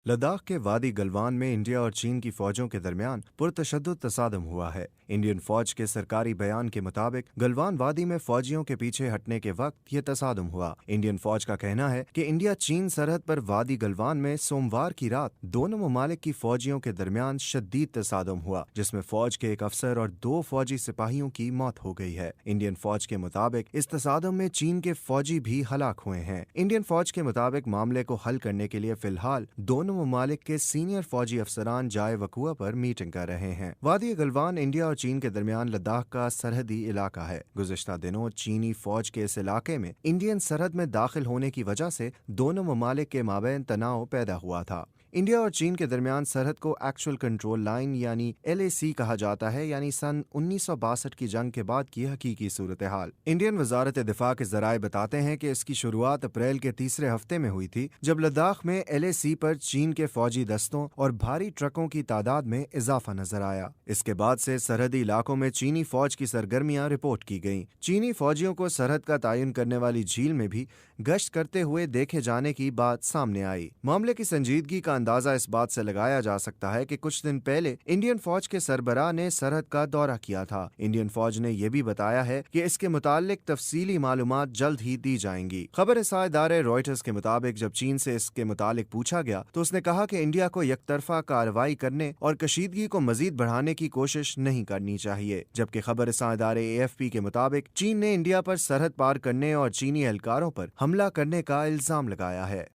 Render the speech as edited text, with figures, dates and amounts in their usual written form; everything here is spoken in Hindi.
लद्दाख के वादी गलवान में इंडिया और चीन की फौजों के दरमियान पुरतशद्दुद तसादम हुआ है। इंडियन फौज के सरकारी बयान के मुताबिक गलवान वादी में फौजियों के पीछे हटने के वक्त ये तसादम हुआ। इंडियन फौज का कहना है कि इंडिया चीन सरहद पर वादी गलवान में सोमवार की रात दोनों ममालिक की फौजियों के दरमियान शदीद तसादम हुआ, जिसमें फौज के एक अफसर और 2 फौजी सिपाहियों की मौत हो गई है। इंडियन फौज के मुताबिक इस तसादम में चीन के फौजी भी हलाक हुए हैं। इंडियन फौज के मुताबिक मामले को हल करने के लिए फिलहाल दोनों ममालिक के सीनियर फौजी अफसरान जाए वकुआ पर मीटिंग कर रहे हैं। वादी गलवान इंडिया और चीन के दरमियान लद्दाख का सरहदी इलाका है। गुज़िश्ता दिनों चीनी फौज के इस इलाके में इंडियन सरहद में दाखिल होने की वजह से दोनों ममालिक के माबैन तनाव पैदा हुआ था। इंडिया और चीन के दरमियान सरहद को एक्चुअल कंट्रोल लाइन यानी LAC कहा जाता है, यानी सन 1962 की जंग के बाद की हकीकी सूरत हाल। इंडियन वजारत दिफा के जराए बताते हैं कि इसकी शुरुआत अप्रैल के तीसरे हफ्ते में हुई थी, जब लद्दाख में LAC पर चीन के फौजी दस्तों और भारी ट्रकों की तादाद में इजाफा नजर आया। इसके बाद से सरहदी इलाकों में चीनी फौज की सरगर्मियां रिपोर्ट की गईं। चीनी फौजियों को सरहद का तयन करने वाली झील में भी गश्त करते हुए देखे जाने की बात सामने आई। मामले की संजीदगी का अंदाजा इस बात से लगाया जा सकता है कि कुछ दिन पहले इंडियन फौज के सरबराह ने सरहद का दौरा किया था। इंडियन फौज ने यह भी बताया है कि इसके मुतालिक तफसीली मालूमात जल्द ही दी जाएंगी। खबर इदारे रॉयटर्स के मुताबिक जब चीन से इसके मुतालिक पूछा गया तो उसने कहा कि इंडिया को यकतरफा कार्रवाई करने और कशीदगी को मजीद बढ़ाने की कोशिश नहीं करनी चाहिए। जबकि खबर इदारे AFP के मुताबिक चीन ने इंडिया पर सरहद पार करने और चीनी एहलकारों पर हमला करने का इल्जाम लगाया है।